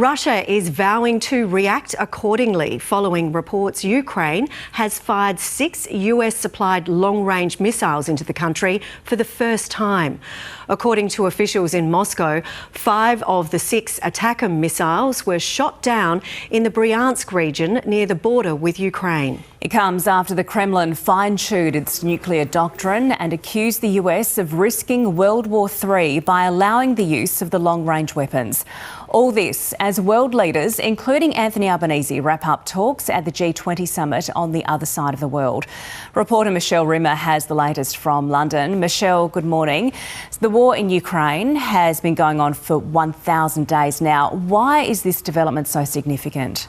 Russia is vowing to react accordingly following reports Ukraine has fired 6 US-supplied long-range missiles into the country for the first time. According to officials in Moscow, 5 of the 6 Atacms missiles were shot down in the Bryansk region near the border with Ukraine. It comes after the Kremlin fine-tuned its nuclear doctrine and accused the US of risking World War III by allowing the use of the long-range weapons. All this as world leaders, including Anthony Albanese, wrap up talks at the G20 summit on the other side of the world. Reporter Michelle Rimmer has the latest from London. Michelle, good morning. The war in Ukraine has been going on for 1,000 days now. Why is this development so significant?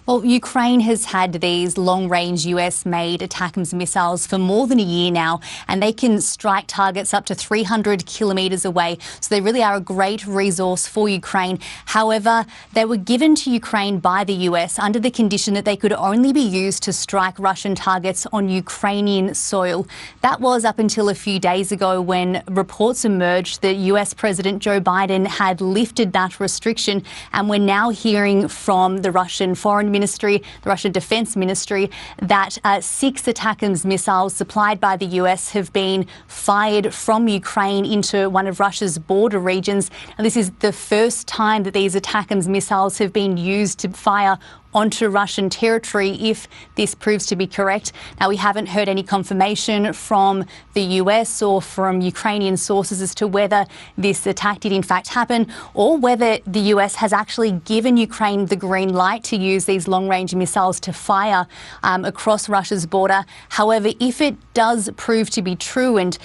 Well, Ukraine has had these long-range US-made Atacms missiles for more than a year now, and they can strike targets up to 300 kilometres away. So they really are a great resource for Ukraine. However, they were given to Ukraine by the US under the condition that they could only be used to strike Russian targets on Ukrainian soil. That was up until a few days ago when reports emerged that US President Joe Biden had lifted that restriction, and we're now hearing from the Russian Foreign Ministry, the Russian Defence Ministry, that 6 Atacms missiles supplied by the US have been fired from Ukraine into one of Russia's border regions. And this is the first time that these Atacms missiles have been used to fire onto Russian territory, if this proves to be correct. Now, we haven't heard any confirmation from the US or from Ukrainian sources as to whether this attack did in fact happen, or whether the US has actually given Ukraine the green light to use these long-range missiles to fire across Russia's border. However, if it does prove to be true and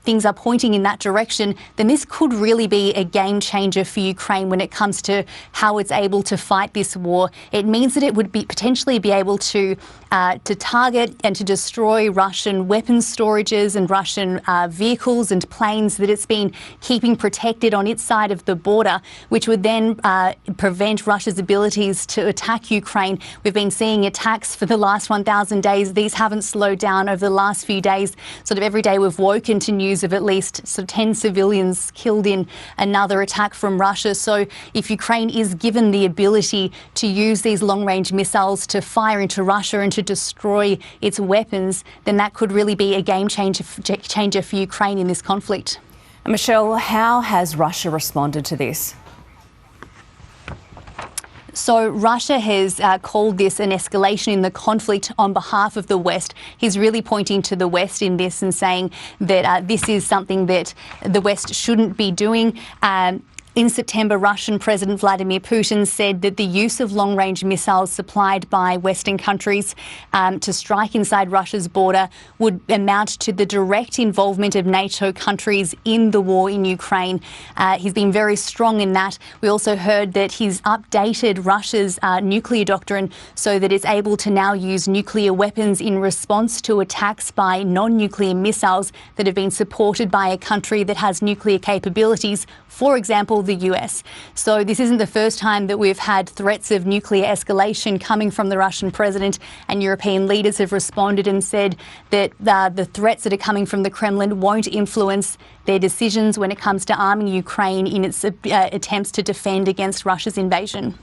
things are pointing in that direction, then this could really be a game changer for Ukraine when it comes to how it's able to fight this war. It means that it would potentially be able to target and to destroy Russian weapons storages and Russian vehicles and planes that it's been keeping protected on its side of the border, which would then prevent Russia's abilities to attack Ukraine. We've been seeing attacks for the last 1,000 days. These haven't slowed down over the last few days. Sort of every day we've woken to news of at least 10 civilians killed in another attack from Russia. So if Ukraine is given the ability to use these long-range missiles to fire into Russia and to destroy its weapons, then that could really be a game changer for Ukraine in this conflict. Michelle, how has Russia responded to this? So Russia has called this an escalation in the conflict on behalf of the West. He's really pointing to the West in this and saying that this is something that the West shouldn't be doing. In September, Russian President Vladimir Putin said that the use of long-range missiles supplied by Western countries to strike inside Russia's border would amount to the direct involvement of NATO countries in the war in Ukraine. He's been very strong in that. We also heard that he's updated Russia's nuclear doctrine so that it's able to now use nuclear weapons in response to attacks by non-nuclear missiles that have been supported by a country that has nuclear capabilities, for example, the US. So this isn't the first time that we've had threats of nuclear escalation coming from the Russian president, and European leaders have responded and said that the threats that are coming from the Kremlin won't influence their decisions when it comes to arming Ukraine in its attempts to defend against Russia's invasion.